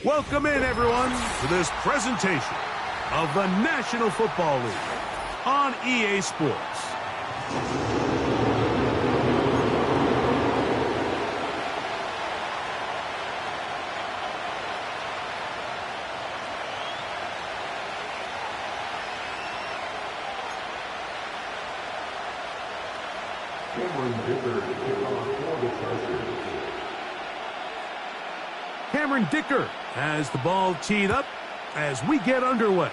Welcome in, everyone, to this presentation of the National Football League on EA Sports. Cameron Dicker has the ball teed up as we get underway.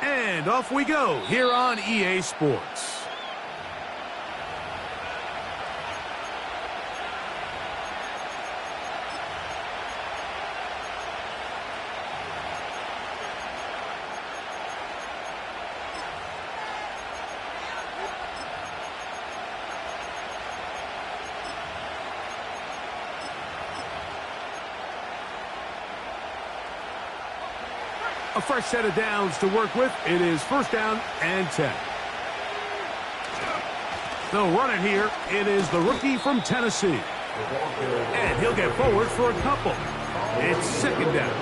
And off we go here on EA Sports. A fresh set of downs to work with. It is first down and 10. They'll run it here. It is the rookie from Tennessee. And he'll get forward for a couple. It's second down.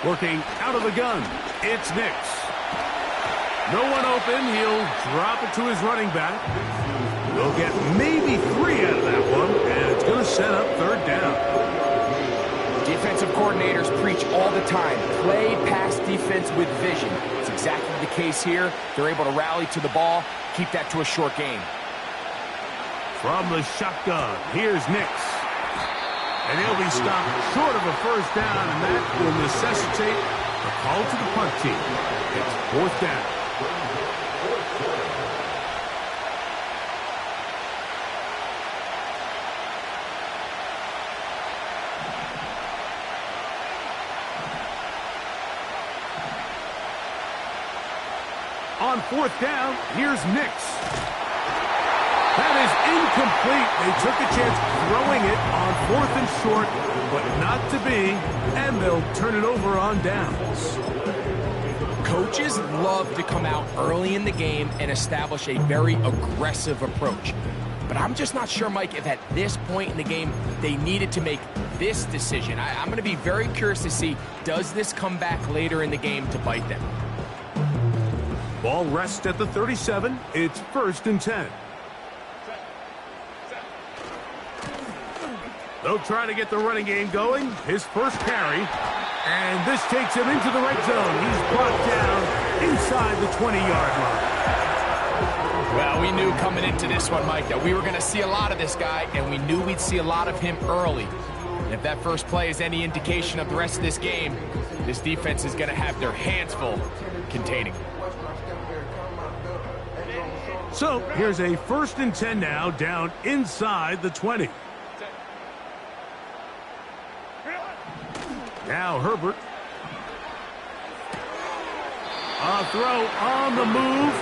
Working out of the gun. It's Nix. No one open. He'll drop it to his running back. They'll get maybe 3 out of that one, and it's going to set up third down. Defensive coordinators preach all the time. Play pass defense with vision. It's exactly the case here. They're able to rally to the ball, keep that to a short game. From the shotgun, here's Nix. And he'll be stopped short of a first down, and that will necessitate a call to the punt team. It's fourth down. On fourth down, here's Nix. That is incomplete. They took a chance throwing it on fourth and short, but not to be, and they'll turn it over on downs. Coaches love to come out early in the game and establish a very aggressive approach. But I'm just not sure, Mike, if at this point in the game they needed to make this decision. I'm going to be very curious to see, does this come back later in the game to bite them? Ball rests at the 37. It's first and 10. They'll try to get the running game going. His first carry. And this takes him into the red zone. He's brought down inside the 20-yard line. Well, we knew coming into this one, Mike, that we were going to see a lot of this guy, and we knew we'd see a lot of him early. And if that first play is any indication of the rest of this game, this defense is going to have their hands full containing. So here's a first and 10 now, down inside the 20. Now Herbert. A throw on the move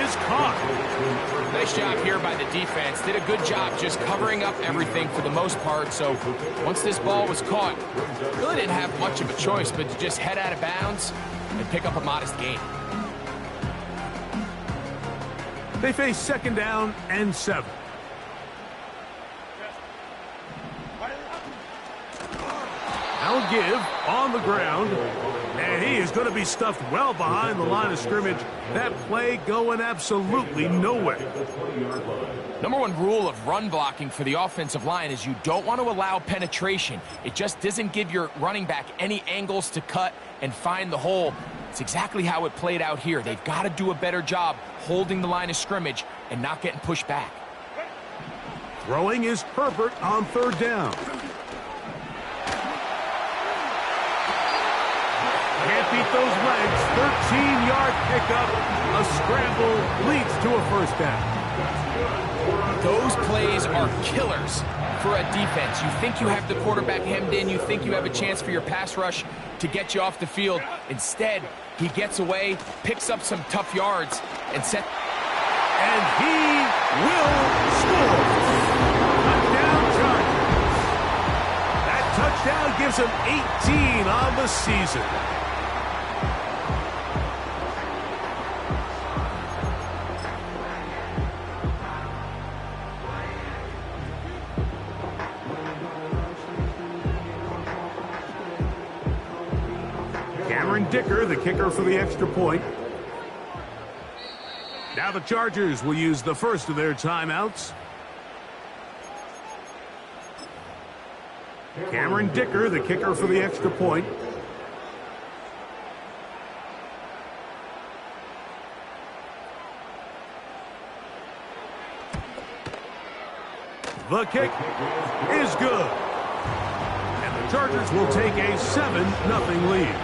is caught. Nice job here by the defense. Did a good job just covering up everything for the most part. So once this ball was caught, really didn't have much of a choice but to just head out of bounds and pick up a modest gain. They face second down and 7. Now give on the ground, and he is going to be stuffed well behind the line of scrimmage. That play going absolutely nowhere. Number one rule of run blocking for the offensive line is you don't want to allow penetration. It just doesn't give your running back any angles to cut and find the hole. It's exactly how it played out here. They've got to do a better job holding the line of scrimmage and not getting pushed back. Throwing is Herbert on third down. Can't beat those legs. 13-yard pickup. A scramble leads to a first down. Those plays are killers for a defense. You think you have the quarterback hemmed in. You think you have a chance for your pass rush to get you off the field. Instead, he gets away, picks up some tough yards, and And he will score. Touchdown Chargers. That touchdown gives him 18 on the season. Cameron Dicker, the kicker for the extra point. Now the Chargers will use the first of their timeouts. Cameron Dicker, the kicker for the extra point. The kick is good. And the Chargers will take a 7-0 lead.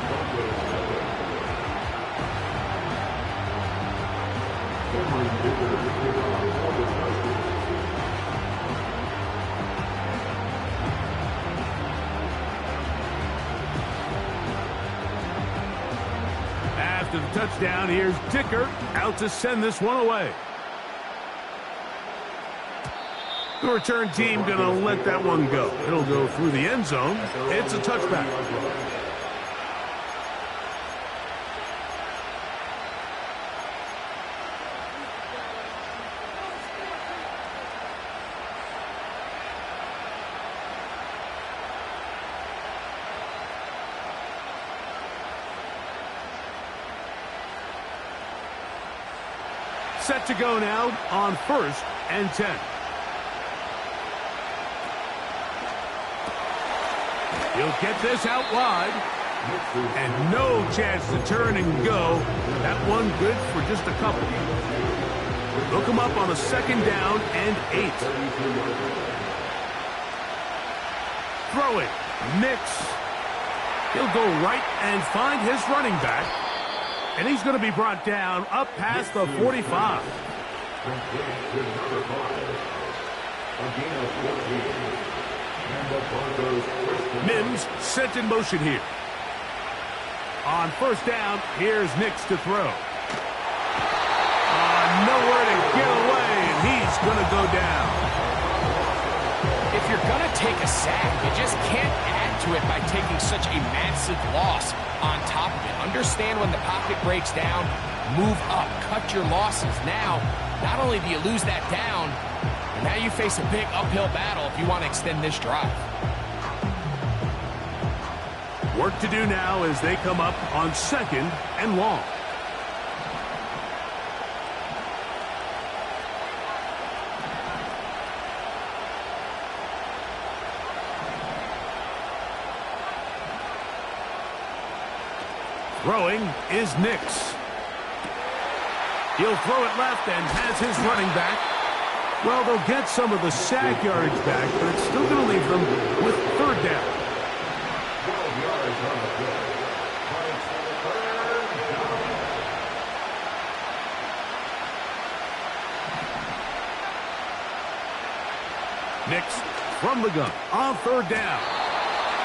After the touchdown, here's Dicker out to send this one away. The return team going to let that one go. It'll go through the end zone. It's a touchback. Set to go now on 1st and 10. He'll get this out wide. And no chance to turn and go. That one good for just a couple. Look him up on a 2nd down and 8. Throw it. Mix. He'll go right and find his running back. And he's going to be brought down up past the 45. Mims set in motion here. On 1st down, here's Nix to throw. Nowhere to get away, and he's going to go down. If you're going to take a sack, you just can't add to it by taking such a massive loss on top of it. Understand when the pocket breaks down, move up, cut your losses. Now, not only do you lose that down, but now you face a big uphill battle if you want to extend this drive. Work to do now as they come up on 2nd and long. Throwing is Nix. He'll throw it left and has his running back. Well, they'll get some of the sack yardage back, but it's still going to leave them with 3rd down. Nix from the gun on 3rd down.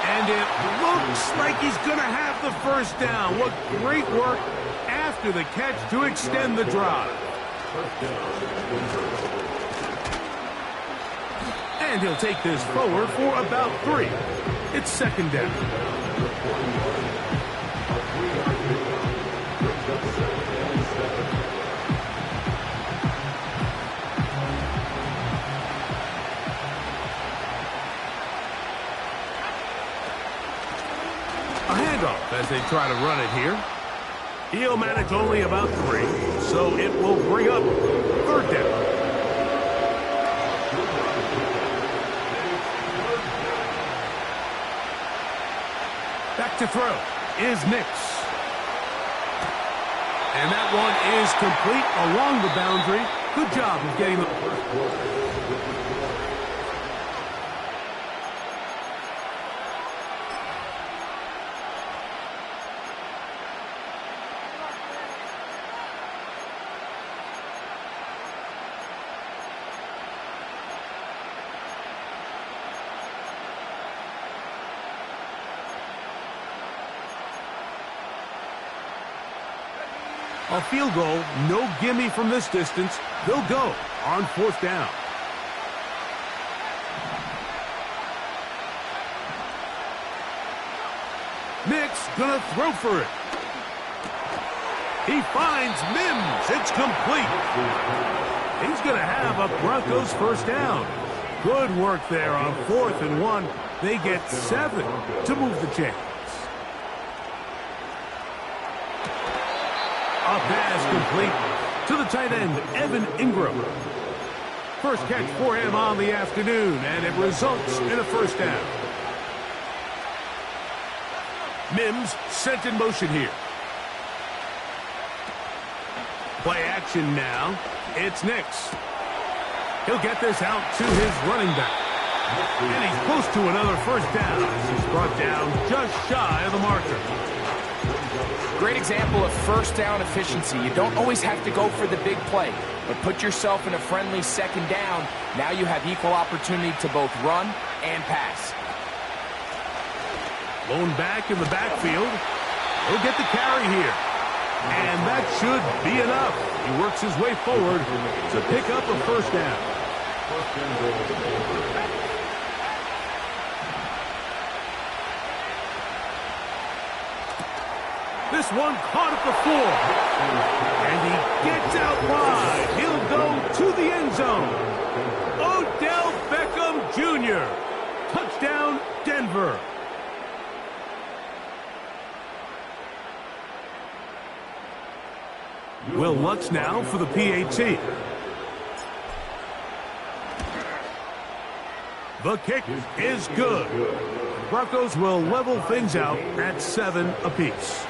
And it looks like he's going to have the 1st down. What great work after the catch to extend the drive. And he'll take this forward for about 3. It's 2nd down. A handoff as they try to run it here. He'll manage only about 3, so it will bring up 3rd down. Back to throw is Nix. And that one is complete along the boundary. Good job of getting the first. A field goal, no gimme from this distance. They'll go on 4th down. Nix gonna throw for it. He finds Mims. It's complete. He's gonna have a Broncos 1st down. Good work there on 4th and 1. They get 7 to move the chains. A pass complete to the tight end, Evan Ingram. First catch for him on the afternoon, and it results in a first down. Mims sent in motion here. Play action now. It's Nix. He'll get this out to his running back. And he's close to another first down as he's brought down just shy of the marker. Great example of first down efficiency. You don't always have to go for the big play, but put yourself in a friendly second down. Now you have equal opportunity to both run and pass. Lone back in the backfield. He'll get the carry here. And that should be enough. He works his way forward to pick up a first down. This one caught at the 4. And he gets out wide. He'll go to the end zone. Odell Beckham Jr. Touchdown, Denver. Will Lutz now for the PAT. The kick is good. Broncos will level things out at 7 apiece.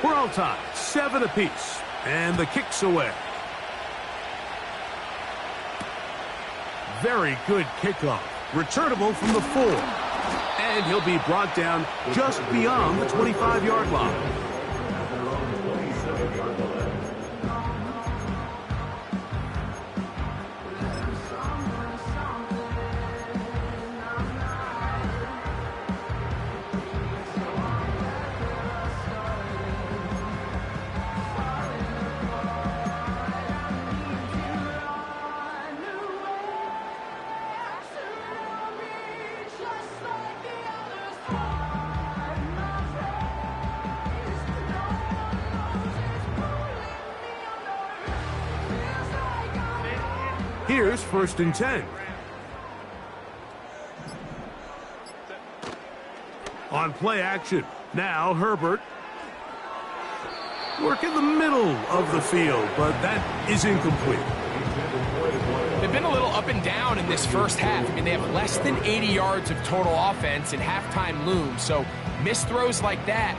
We're all tied, 7 apiece, and the kick's away. Very good kickoff. Returnable from the 4. And he'll be brought down just beyond the 25-yard line. Here's 1st and 10. On play action. Now Herbert. Work in the middle of the field, but that is incomplete. They've been a little up and down in this first half. I mean, they have less than 80 yards of total offense and halftime looms. So missed throws like that,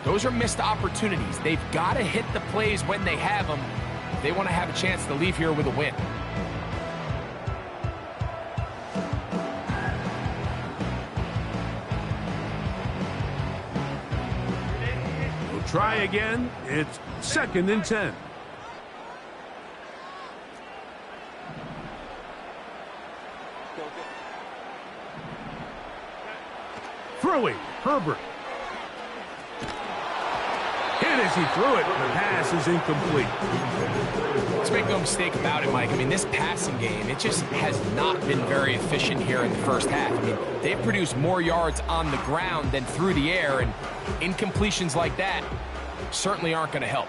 those are missed opportunities. They've got to hit the plays when they have them if they want to have a chance to leave here with a win. Try again. It's 2nd and 10. Throwing, Herbert. Hit as he threw it. The pass is incomplete. Let's make no mistake about it, Mike. I mean, this passing game, it just has not been very efficient here in the first half. I mean, they've produced more yards on the ground than through the air, and incompletions like that certainly aren't going to help.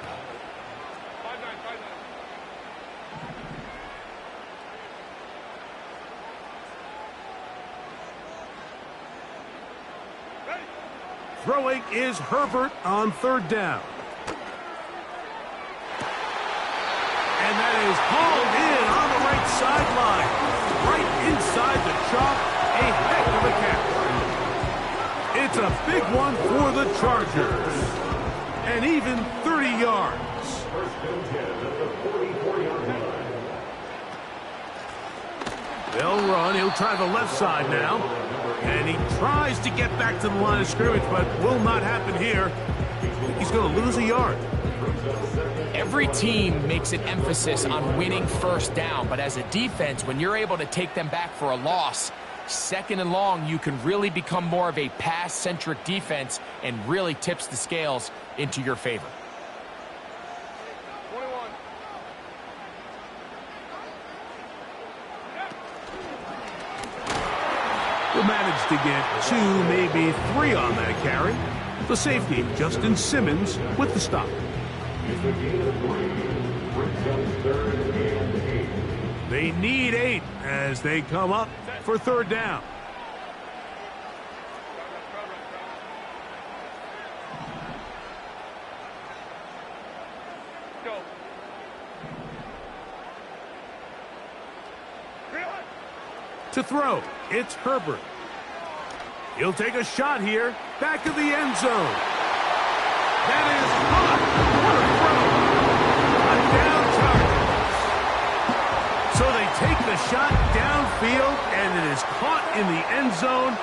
Throwing is Herbert on 3rd down. And that is hauled in on the right sideline. Right inside the chalk. A heck of a catch. It's a big one for the Chargers. And even 30 yards. They'll run. He'll try the left side now. And he tries to get back to the line of scrimmage, but will not happen here. He's going to lose a yard. Every team makes an emphasis on winning first down, but as a defense, when you're able to take them back for a loss, 2nd and long, you can really become more of a pass-centric defense and really tips the scales into your favor. Will manage to get 2, maybe 3 on that carry. The safety, Justin Simmons, with the stop. They need 8 as they come up for third down. To throw, it's Herbert. He'll take a shot here, back of the end zone. That is caught. What a throw. A down target. So they take the shot downfield, and it is caught in the end zone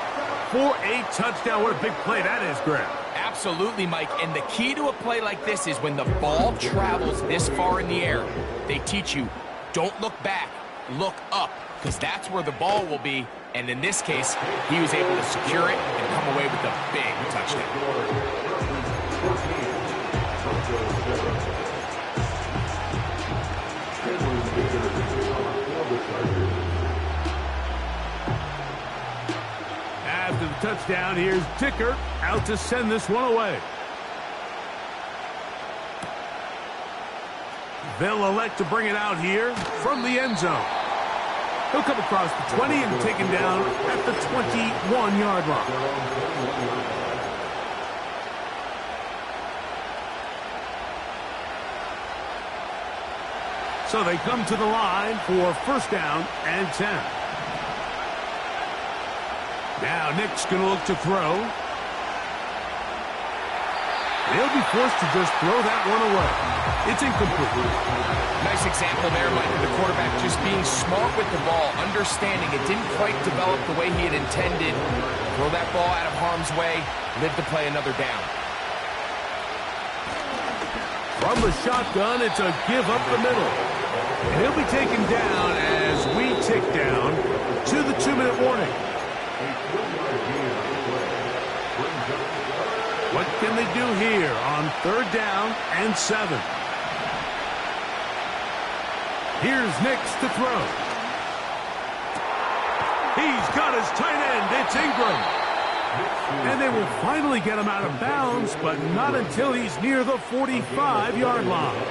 for a touchdown. What a big play that is, Greg. Absolutely, Mike. And the key to a play like this is when the ball travels this far in the air, they teach you, don't look back, look up, because that's where the ball will be. And in this case, he was able to secure it and come away with a big touchdown. After the touchdown, here's Dicker out to send this one away. They'll elect to bring it out here from the end zone. He'll come across the 20 and taken down at the 21-yard line. So they come to the line for first down and 10. Now Nick's going to look to throw. They'll be forced to just throw that one away. It's incomplete. Nice example there, Mike, of the quarterback just being smart with the ball, understanding it didn't quite develop the way he had intended. Throw that ball out of harm's way, live to play another down. From the shotgun, it's a give up the middle. And he'll be taken down as we tick down to the 2-minute warning. What can they do here on third down and 7? Here's Nix to throw. He's got his tight end. It's Ingram. And they will finally get him out of bounds, but not until he's near the 45-yard line.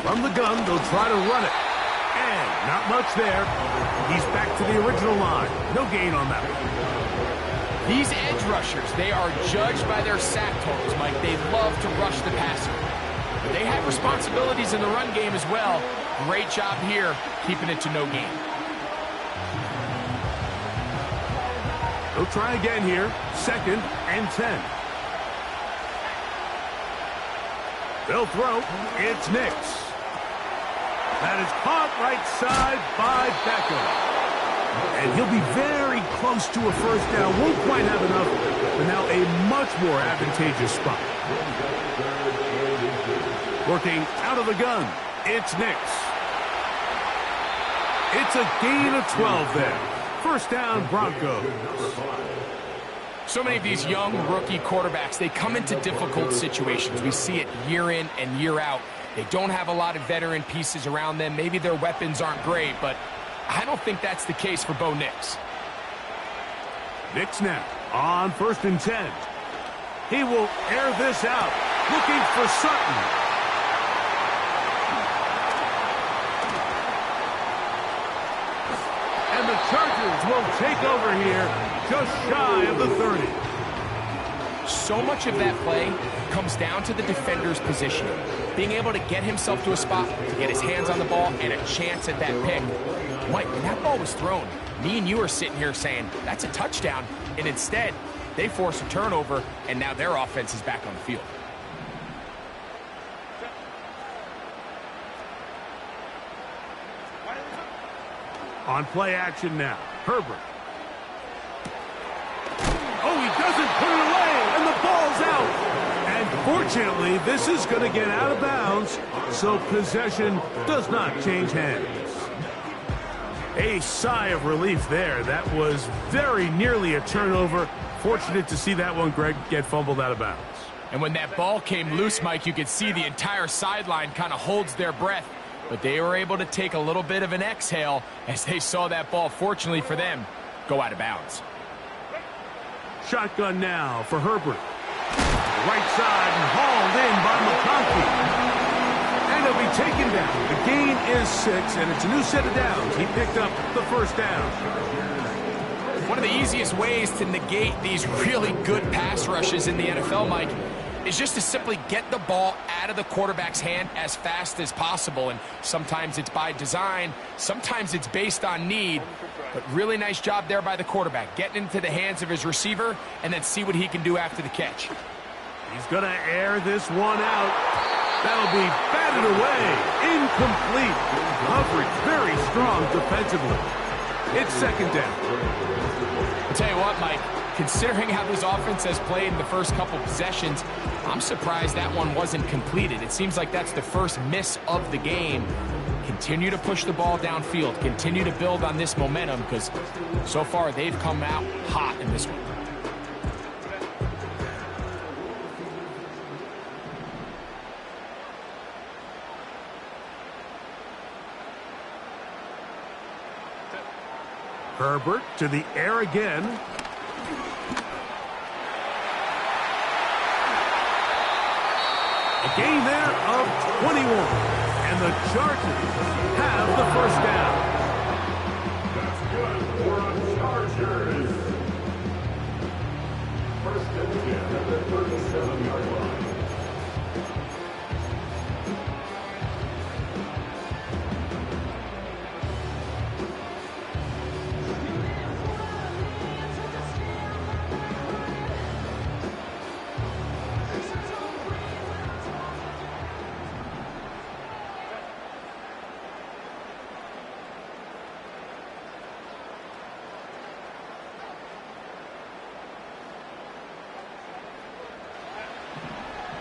From the gun, they'll try to run it. And not much there. He's back to the original line. No gain on that one. These edge rushers, they are judged by their sack totals, Mike. They love to rush the passer. But they have responsibilities in the run game as well. Great job here, keeping it to no gain. They'll try again here. Second and 10. They'll throw. It's Nix. That is caught right side by Beckham. And he'll be very close to a first down. Won't quite have enough, but now a much more advantageous spot. Working out of the gun. It's Nix. It's a gain of 12 there. First down, Broncos. So many of these young rookie quarterbacks, they come into difficult situations. We see it year in and year out. They don't have a lot of veteran pieces around them. Maybe their weapons aren't great, but I don't think that's the case for Bo Nix. Nix now on first and 10. He will air this out, looking for Sutton. And the Chargers will take over here just shy of the 30. So much of that play comes down to the defender's positioning. Being able to get himself to a spot, to get his hands on the ball, and a chance at that pick. Mike, when that ball was thrown, me and you are sitting here saying, that's a touchdown. And instead, they force a turnover, and now their offense is back on the field. On play action now, Herbert. Oh, he doesn't put it away, and the ball's out. And fortunately, this is going to get out of bounds, so possession does not change hands. A sigh of relief there. That was very nearly a turnover. Fortunate to see that one, Greg, get fumbled out of bounds. And when that ball came loose, Mike, you could see the entire sideline kind of holds their breath. But they were able to take a little bit of an exhale as they saw that ball, fortunately for them, go out of bounds. Shotgun now for Herbert. right side and hauled in by McConkey. And he'll be taken down. The gain is 6, and it's a new set of downs. He picked up the first down. One of the easiest ways to negate these really good pass rushes in the NFL, Mike, is just to simply get the ball out of the quarterback's hand as fast as possible. And sometimes it's by design, sometimes it's based on need. But really nice job there by the quarterback, getting into the hands of his receiver and then see what he can do after the catch. He's going to air this one out. That'll be batted away. Incomplete. Coverage very strong defensively. It's second down. I'll tell you what, Mike, considering how this offense has played in the first couple possessions, I'm surprised that one wasn't completed. It seems like that's the first miss of the game. Continue to push the ball downfield. Continue to build on this momentum because so far they've come out hot in this one. Herbert to the air again. A gain there of 21. And the Chargers have the first down. That's good for the Chargers. First and 10 at the 37-yard line.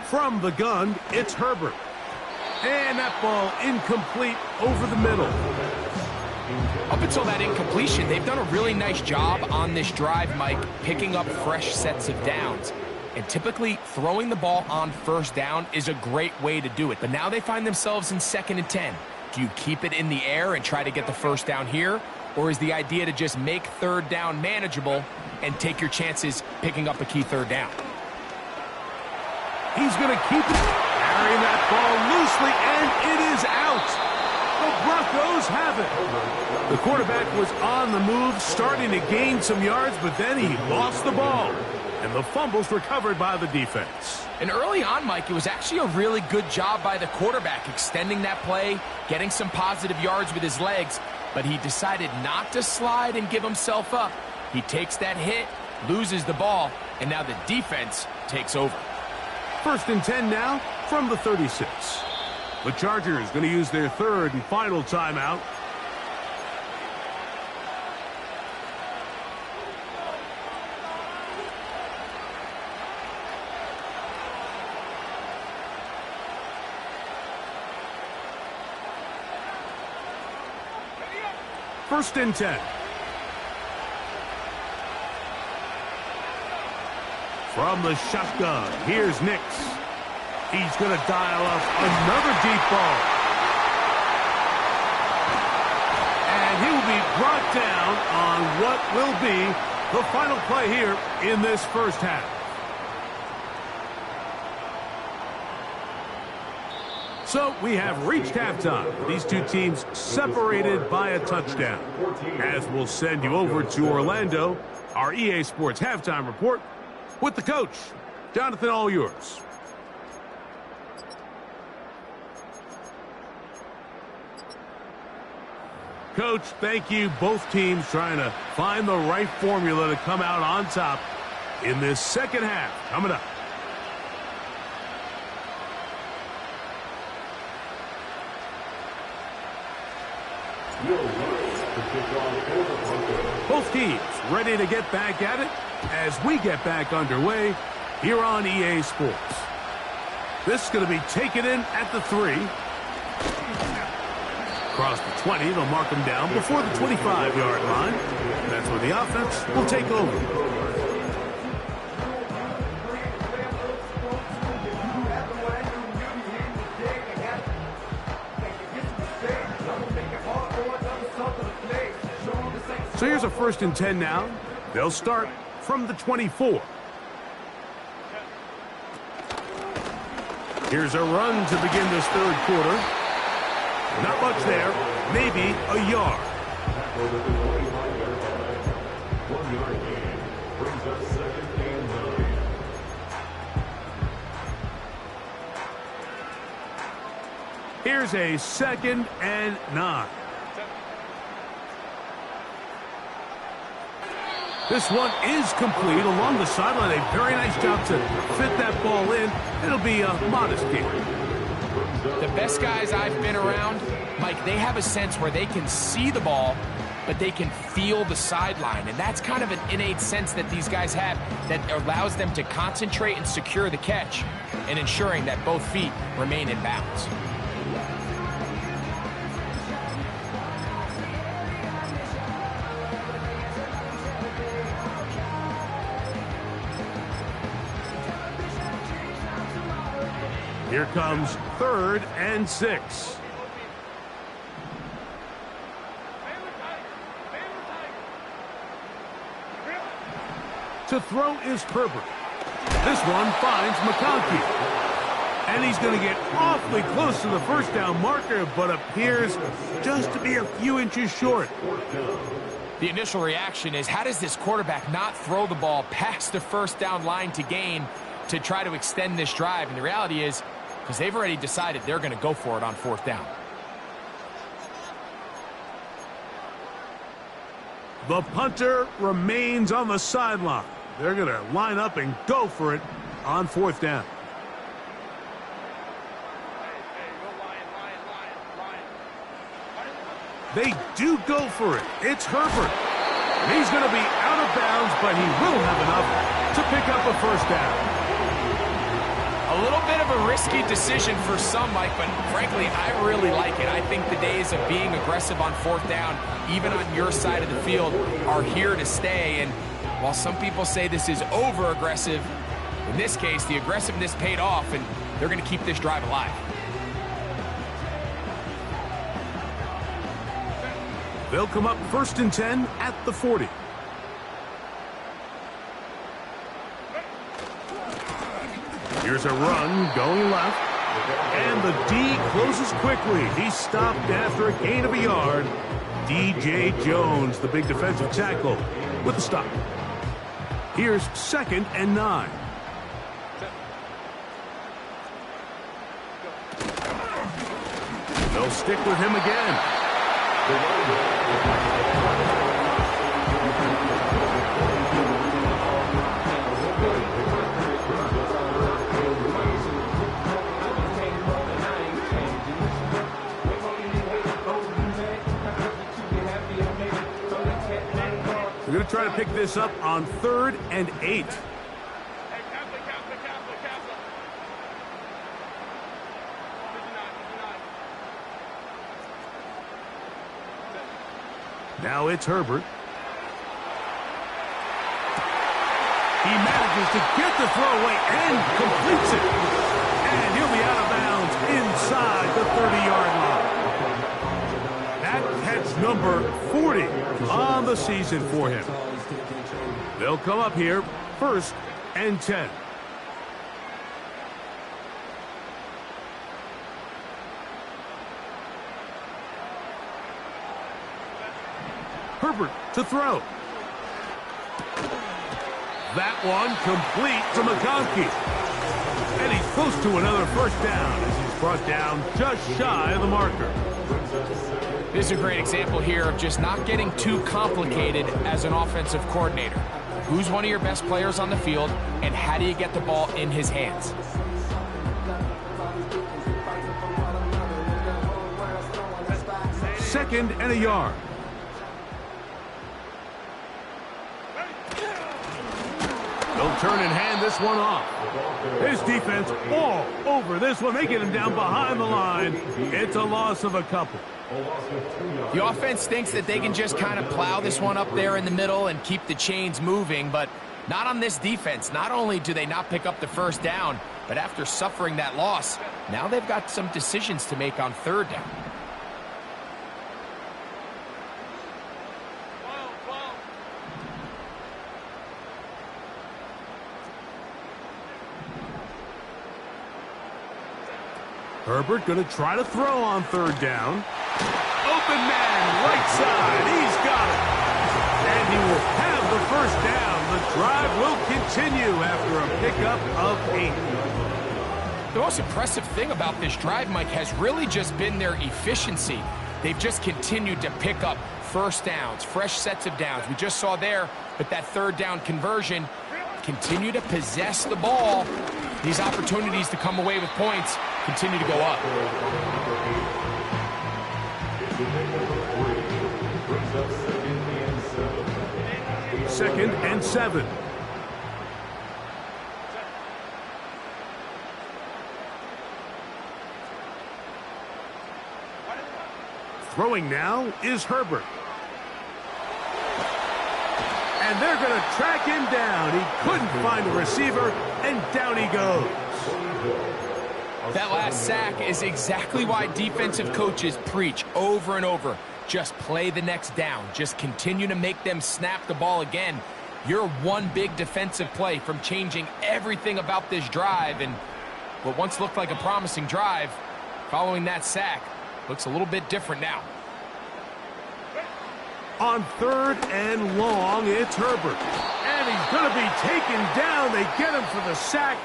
From the gun, it's Herbert. And that ball incomplete over the middle. Up until that incompletion, they've done a really nice job on this drive, Mike, picking up fresh sets of downs. And typically, throwing the ball on first down is a great way to do it. But now they find themselves in 2nd and 10. Do you keep it in the air and try to get the first down here? Or is the idea to just make 3rd down manageable and take your chances picking up a key 3rd down? He's going to keep it, carrying that ball loosely, and it is out. The Broncos have it. The quarterback was on the move, starting to gain some yards, but then he lost the ball. And the fumble's recovered by the defense. And early on, Mike, it was actually a really good job by the quarterback, extending that play, getting some positive yards with his legs, but he decided not to slide and give himself up. He takes that hit, loses the ball, and now the defense takes over. 1st and 10 now from the 36. The Chargers going to use their 3rd and final timeout. First and 10. From the shotgun, here's Nix. He's going to dial up another deep ball. And he will be brought down on what will be the final play here in this first half. So we have reached halftime. These two teams separated by a touchdown. As we'll send you over to Orlando, our EA Sports halftime report with the coach. Jonathan, all yours. Coach, thank you. Both teams trying to find the right formula to come out on top in this second half. Coming up. Both teams ready to get back at it as we get back underway here on EA Sports. This is going to be taken in at the 3. Across the 20, they'll mark them down before the 25-yard line. That's where the offense will take over. So here's a 1st and 10 now. They'll start from the 24. Here's a run to begin this third quarter. Not much there, maybe a yard. 1 yard gain brings up 2nd and 9. Here's a 2nd and 9. This one is complete along the sideline. A very nice job to fit that ball in. It'll be a modest gain. The best guys I've been around, Mike, they have a sense where they can see the ball, but they can feel the sideline. And that's kind of an innate sense that these guys have that allows them to concentrate and secure the catch and ensuring that both feet remain in bounds. Here comes 3rd and 6. To throw is Herbert. This one finds McConkey. And he's going to get awfully close to the first down marker, but appears just to be a few inches short. The initial reaction is, how does this quarterback not throw the ball past the first down line to gain to try to extend this drive? And the reality is, because they've already decided they're going to go for it on 4th down. The punter remains on the sideline. They're going to line up and go for it on 4th down. They do go for it. It's Herbert. He's going to be out of bounds, but he will have enough to pick up a first down. A little bit of a risky decision for some, Mike, but frankly, I really like it. I think the days of being aggressive on 4th down, even on your side of the field, are here to stay. And while some people say this is over-aggressive, in this case, the aggressiveness paid off, and they're going to keep this drive alive. They'll come up 1st and 10 at the 40. Here's a run going left. And the D closes quickly. He's stopped after a gain of a yard. D.J. Jones, the big defensive tackle, with the stop. Here's 2nd and 9. They'll stick with him again. We're going to try to pick this up on 3rd and 8. Now it's Herbert. He manages to get the throw away and completes it. And he'll be out of bounds inside the 30-yard line. That catch number 40 on the season for him. They'll come up here 1st and 10. Herbert to throw. That one complete to McConkey. And he's close to another first down as he's brought down just shy of the marker. This is a great example here of just not getting too complicated as an offensive coordinator. Who's one of your best players on the field, and how do you get the ball in his hands? Second and a yard. They'll turn and hand this one off. His defense all over this one. They get him down behind the line. It's a loss of a couple. The offense thinks that they can just kind of plow this one up there in the middle and keep the chains moving, but not on this defense. Not only do they not pick up the first down, but after suffering that loss, now they've got some decisions to make on 3rd down. Herbert going to try to throw on third down. Open man, right side. He's got it. And he will have the first down. The drive will continue after a pickup of 8. The most impressive thing about this drive, Mike, has really just been their efficiency. They've just continued to pick up first downs, fresh sets of downs. We just saw there with that third down conversion, continue to possess the ball. These opportunities to come away with points continue to go up. Second and 7. Throwing now is Herbert. And they're going to track him down. He couldn't find a receiver, and down he goes. That last sack is exactly why defensive coaches preach over and over. Just play the next down. Just continue to make them snap the ball again. You're one big defensive play from changing everything about this drive. And what once looked like a promising drive, following that sack, looks a little bit different now. On third and long, it's Herbert. And he's going to be taken down. They get him for the sack.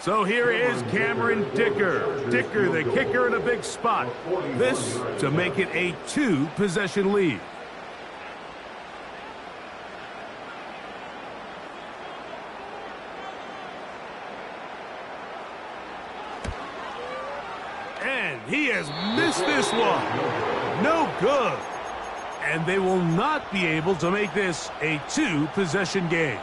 So here is Cameron Dicker. Dicker, the kicker, in a big spot. This to make it a 2-possession lead. And he has missed this one. No good. And they will not be able to make this a 2-possession game.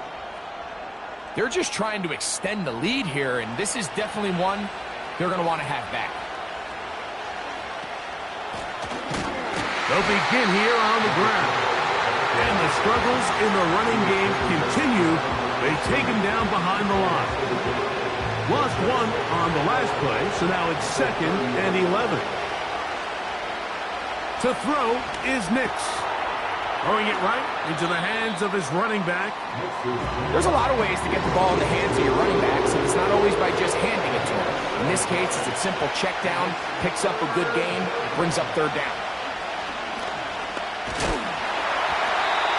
They're just trying to extend the lead here, and this is definitely one they're going to want to have back. They'll begin here on the ground. And the struggles in the running game continue. They take him down behind the line. Lost one on the last play, so now it's second and 11. To throw is Nix. Throwing it right into the hands of his running back. There's a lot of ways to get the ball in the hands of your running backs, and it's not always by just handing it to him. In this case, it's a simple check down, picks up a good gain, brings up third down.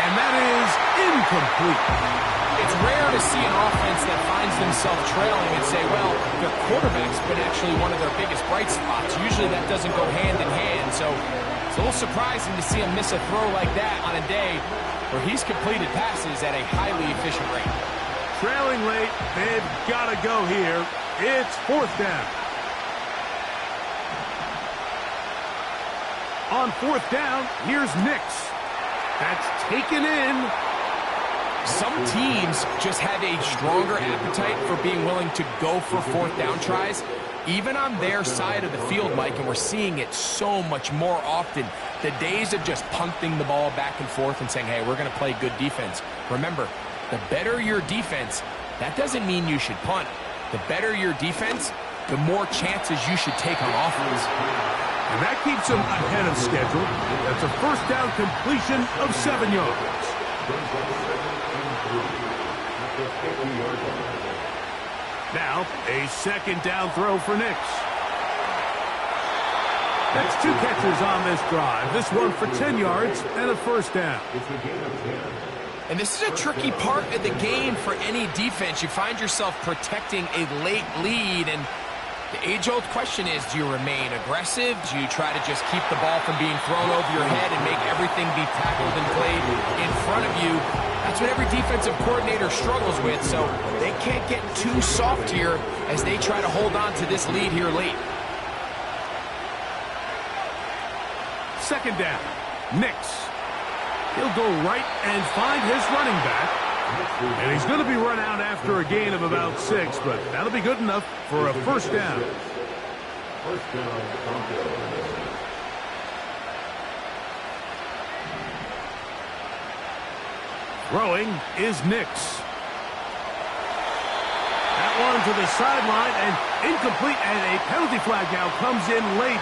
And that is incomplete. It's rare to see an offense that finds themselves trailing and say, well, their quarterback's been actually one of their biggest bright spots. Usually that doesn't go hand in hand, so it's a little surprising to see him miss a throw like that on a day where he's completed passes at a highly efficient rate. Trailing late, they've got to go here. It's fourth down. On fourth down, here's Nix. That's taken in. Some teams just have a stronger appetite for being willing to go for fourth down tries, even on their side of the field, Mike, and we're seeing it so much more often. The days of just punting the ball back and forth and saying, hey, we're going to play good defense. Remember, the better your defense, that doesn't mean you should punt. The better your defense, the more chances you should take on offense. And that keeps them ahead of schedule. That's a first down completion of 7 yards. Now, a second down throw for Nix. That's 2 catches on this drive. This one for 10 yards and a first down. And this is a tricky part of the game for any defense. You find yourself protecting a late lead, and the age-old question is, do you remain aggressive? Do you try to just keep the ball from being thrown over your head and make everything be tackled and played in front of you? That's what every defensive coordinator struggles with, so they can't get too soft here as they try to hold on to this lead here late. Second down, Nix. He'll go right and find his running back. And he's going to be run out after a gain of about 6, but that'll be good enough for a first down. First down, Broncos. Throwing is Nix. That one to the sideline and incomplete, and a penalty flag now comes in late.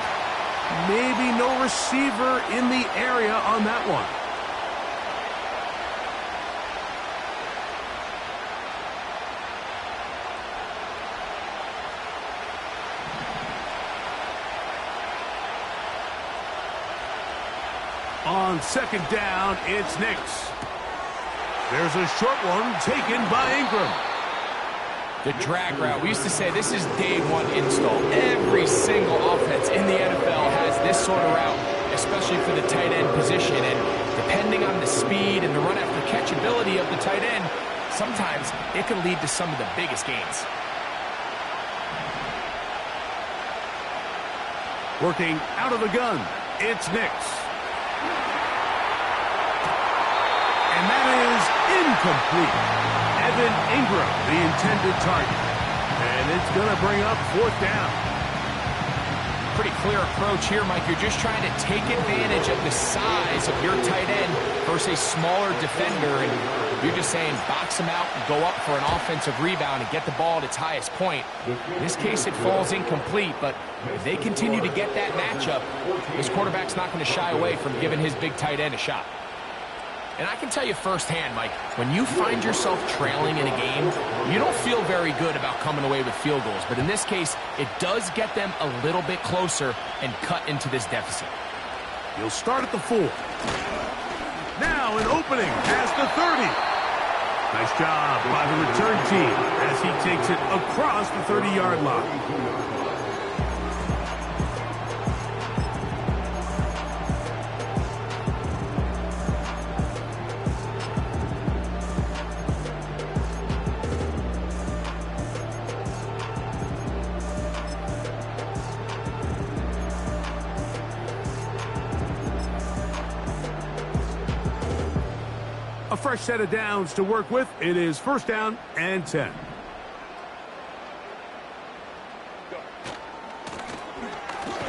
Maybe no receiver in the area on that one. On second down, it's Nix. There's a short one taken by Ingram. The drag route. We used to say this is day one install. Every single offense in the NFL has this sort of route, especially for the tight end position. And depending on the speed and the run after catch ability of the tight end, sometimes it can lead to some of the biggest gains. Working out of the gun, it's Nix. And that is incomplete. Evan Ingram, the intended target. And it's going to bring up fourth down. Pretty clear approach here, Mike. You're just trying to take advantage of the size of your tight end versus a smaller defender. And you're just saying box him out and go up for an offensive rebound and get the ball at its highest point. In this case, it falls incomplete. But if they continue to get that matchup, this quarterback's not going to shy away from giving his big tight end a shot. And I can tell you firsthand, Mike, when you find yourself trailing in a game, you don't feel very good about coming away with field goals. But in this case, it does get them a little bit closer and cut into this deficit. He'll start at the 4. Now an opening past the 30. Nice job by the return team as he takes it across the 30-yard line. A fresh set of downs to work with. It is first down and 10.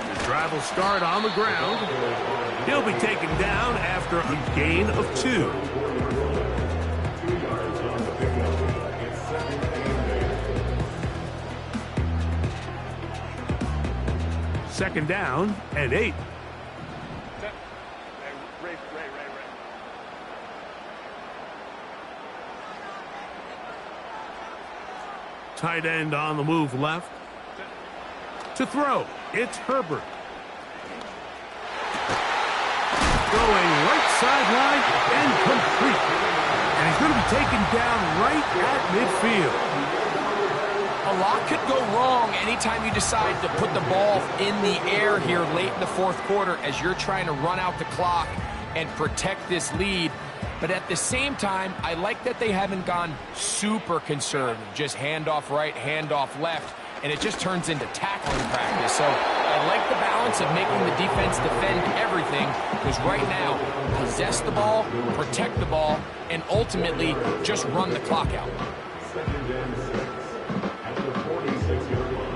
The drive will start on the ground. He'll be taken down after a gain of 2. Second down and 8. Tight end on the move left. To throw, it's Herbert. Going right sideline and complete. And he's going to be taken down right at midfield. A lot could go wrong anytime you decide to put the ball in the air here late in the fourth quarter as you're trying to run out the clock and protect this lead. But at the same time, I like that they haven't gone super conservative. Just handoff right, handoff left, and it just turns into tackling practice. So I like the balance of making the defense defend everything, because right now, possess the ball, protect the ball, and ultimately just run the clock out. Second and 6 at the 46-yard line.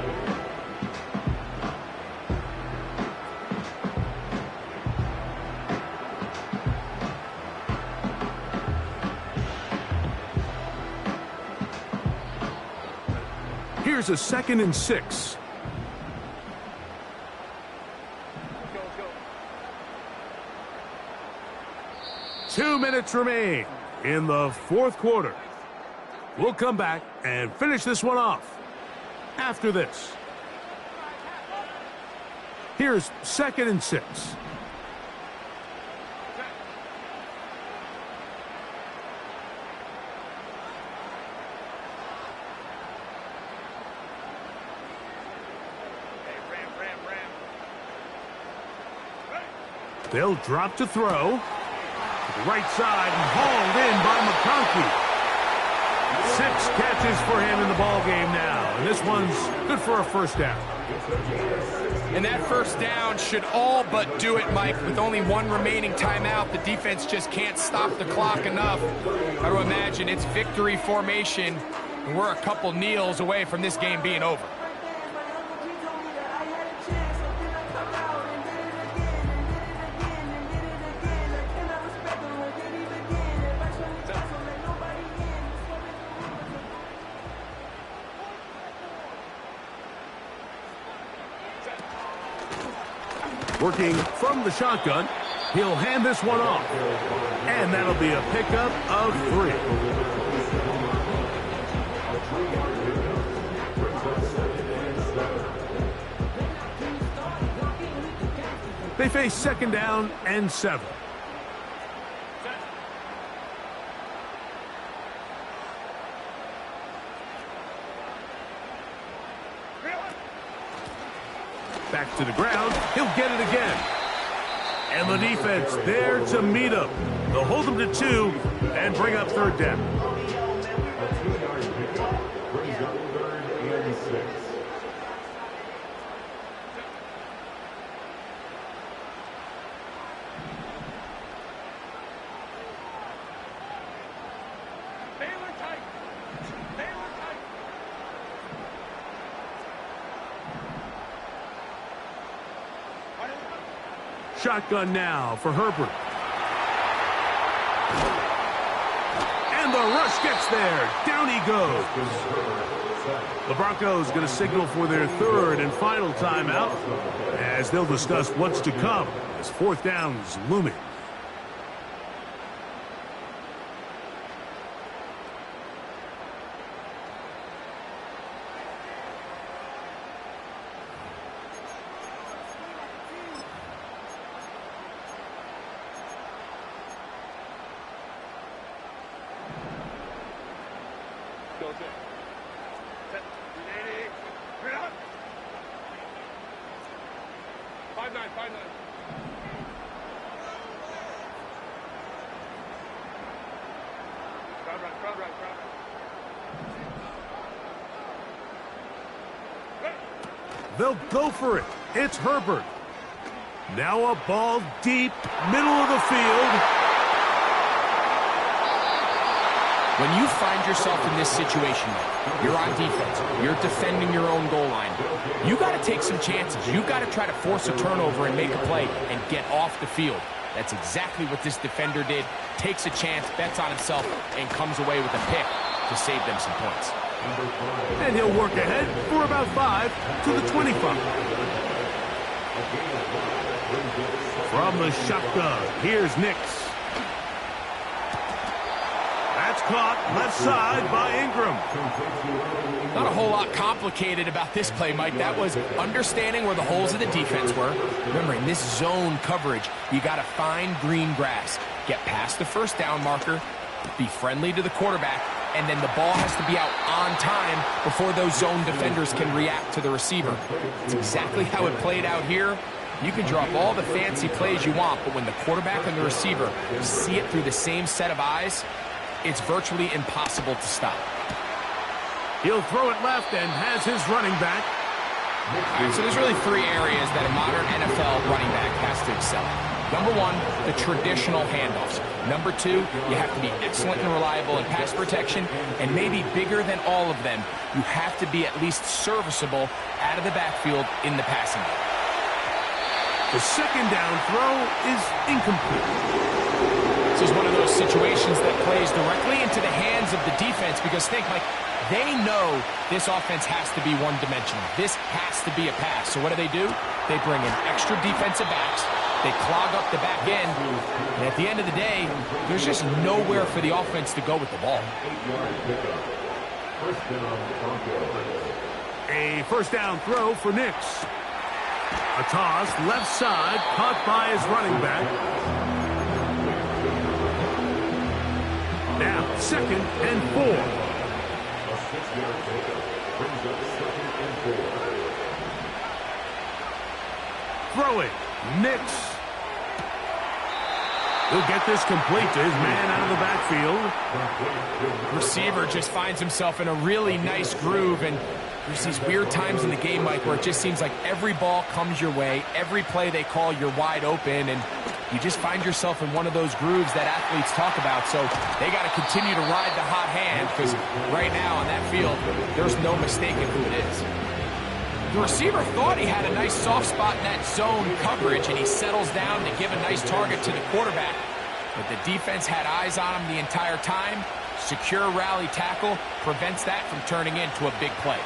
Here's a second and 6. Go. 2 minutes remain in the fourth quarter. We'll come back and finish this one off after this. Here's second and 6. They'll drop to throw. To the right side and hauled in by McConkey. 6 catches for him in the ball game now. And this one's good for a first down. And that first down should all but do it, Mike. With only one remaining timeout, the defense just can't stop the clock enough. Got to imagine it's victory formation, and we're a couple kneels away from this game being over. Working from the shotgun, he'll hand this one off. And that'll be a pickup of 3. They face second down and 7. Back to the ground. He'll get it again. And the defense there to meet him. They'll hold him to 2 and bring up third down. A 2-yard pickup brings up 3rd and 6. Shotgun now for Herbert. And the rush gets there. Down he goes. The Broncos going to signal for their 3rd and final timeout as they'll discuss what's to come as 4th down is looming. They'll go for it. It's Herbert. Now a ball deep, middle of the field. When you find yourself in this situation, you're on defense, you're defending your own goal line, you got to take some chances. You got to try to force a turnover and make a play and get off the field. That's exactly what this defender did. Takes a chance, bets on himself, and comes away with a pick to save them some points. And he'll work ahead for about 5 to the 25. From the shotgun, here's Nix. That's caught left side by Ingram. Not a whole lot complicated about this play, Mike. That was understanding where the holes of the defense were. Remember, in this zone coverage, you got to find green grass. Get past the first down marker, be friendly to the quarterback, and then the ball has to be out on time before those zone defenders can react to the receiver. It's exactly how it played out here. You can drop all the fancy plays you want, but when the quarterback and the receiver see it through the same set of eyes, it's virtually impossible to stop. He'll throw it left and has his running back. All right, so there's really 3 areas that a modern NFL running back has to excel at. Number 1, the traditional handoffs. Number 2, you have to be excellent and reliable in pass protection. And maybe bigger than all of them, you have to be at least serviceable out of the backfield in the passing game. The second down throw is incomplete. This is one of those situations that plays directly into the hands of the defense because think, like, they know this offense has to be one-dimensional. This has to be a pass. So what do? They bring in extra defensive backs. They clog up the back end. And at the end of the day, there's just nowhere for the offense to go with the ball. A first down throw for Nix. A toss left side, caught by his running back. Now, 2nd and 4. A 6-yard pickup brings up 2nd and 4. Throwing, Nix. He'll get this complete to his man out of the backfield. Receiver just finds himself in a really nice groove, and there's these weird times in the game, Mike, where it just seems like every ball comes your way, every play they call, you're wide open, and you just find yourself in one of those grooves that athletes talk about. So they got to continue to ride the hot hand because right now on that field, there's no mistaking who it is. The receiver thought he had a nice soft spot in that zone coverage, and he settles down to give a nice target to the quarterback. But the defense had eyes on him the entire time. Secure rally tackle prevents that from turning into a big play.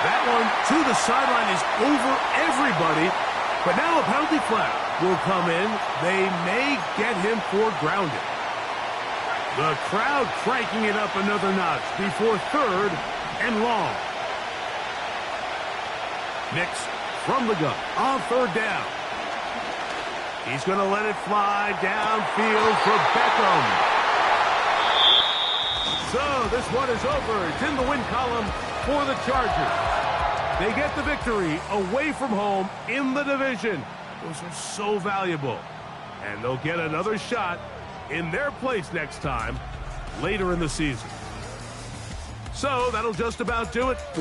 That one to the sideline is over everybody. But now a penalty flag will come in. They may get him for grounding. The crowd cranking it up another notch before 3rd and long. Nix from the gun on 3rd down. He's going to let it fly downfield for Beckham. So this one is over. It's in the win column. for the Chargers. They get the victory away from home in the division. Those are so valuable. And they'll get another shot in their place next time later in the season. So that'll just about do it for